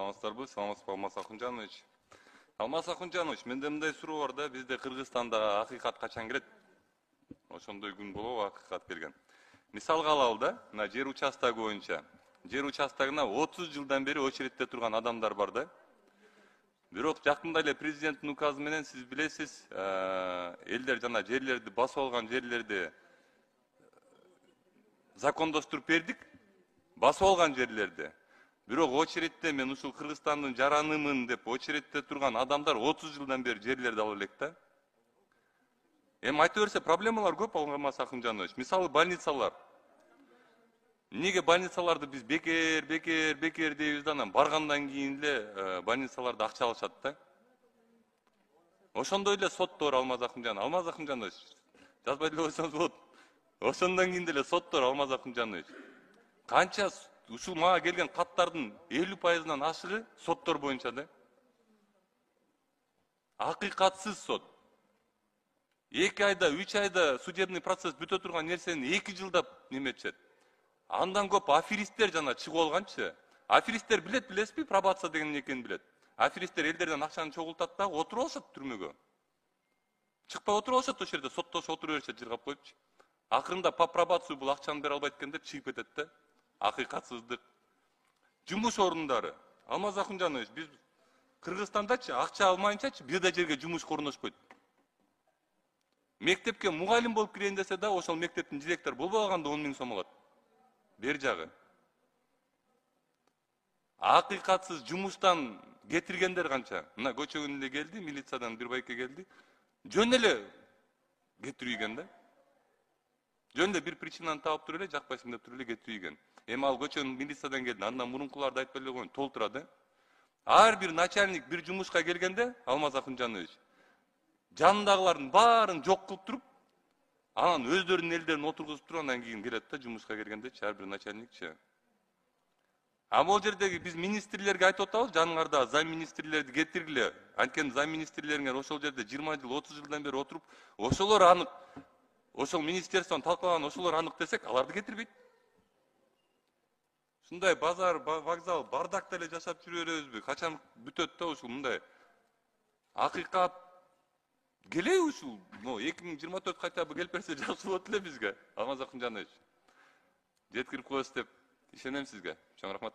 Саламатсыздарбы? Саламатсызбы, Алмаз Акунжанович? Алмаз Акунжанович, менде мындай суроо бар да, бизде Кыргызстанда акыйкат качан келет? Ошондой күн болобу акыйкат келген? Мисалга алалы да, мына жер участогу боюнча. Жер участогуна 30 жылдан бери очередте турган адамдар бар да. Бирок жакында эле президенттин указы менен сиз билесиз, элдер жана жерлерди басып алган жерлерди закондоштуруп бердик. Басып алган жерлерди. Бирок очередте мен ушул Кыргызстандын жаранымын деп очередте турган адамдар 30 жылдан бери жерлерди алып элек да. Эми айта берсе проблемалар көп Алмаз Акунжанович. Мисалы больницалар. Неге больницаларды биз бекер дейбиз да, анан баргандан кийин эле больницаларды акча алышат да. Ошондой эле соттор Алмаз Акунжанович. Алмаз Акунжанович, жазбай деле койсоңуз болот. Ошондон кийин деле соттор Алмаз Акунжанович. Канча ушул мага келген каттардын 50%-нан ашыгы соттор боюнча да. Акыйкатсыз сот. 2 айда, 3 айда судебный процесс бүтө турган нерсени 2 жылдап неметишет. Андан көп аферисттер жана чыгып алганчы. Аферисттер билесизби, пробация деген экенин билет. Аферисттер элдерден акчаны чогултат да отуруп алышат түрмөгө. Чыкпай отуруп алышат ошол жерде, соттошуп отуруп беришет жыргап коюпчу. Акырында по пробацию бул акчаны бере албайт экен деп чыгып кетет да. Акыйкатсыздык. Жумуш орундары. Алмаз Акунжанович, биз Кыргызстандачы акча алмайынчачы бир да жерге жумуш орношпойт. Мектепке мугалим болуп кирейин десе да, ошол мектептин директору болбоганда 10 000 сом алат. Бер жагы. Акыйкатсыз жумуштан кетиргендер канча? Мына көчөгүн эле келди, милициядан бир байке келди. Жөн эле кетирген да. Жөн эле бир причинаны таап туруп эле, жакпайсың деп туруп эле кетирген. Эми ал көчөнүн милициядан келди, андан мурункуларды айтпай эле коюн, толтурады. Ар бир начальник бир жумушка келгенде, Алмаз Акунжанович, жанындагылардын баарын жок кылып туруп, анан өздөрүнүн элдерин отургузуп туруп, андан кийин келет да жумушка келгендечи, ар бир начальникчи. А бул жердеги биз министрлерге айтып атабыз, жаныңарда зам министрлерди кетиргиле. Анткени зам министрлериңер ошол жерде 20 жыл, 30 жылдан бери отуруп, ошолор анык, ошол министерствону талкалаган ошолор анык десек, аларды кетирбейт. Ушундай базар, вокзал, бардакта эле жашап жүрө беребизби? Качан бүтөт да ушул мындай? Акыйкат келеби ушул? 2024 кайтабы келип берсе жакшы болот эле бизге. Алмаз Акунжанович. Жеткирип коесуз деп ишенем сизге. Чоң рахмат.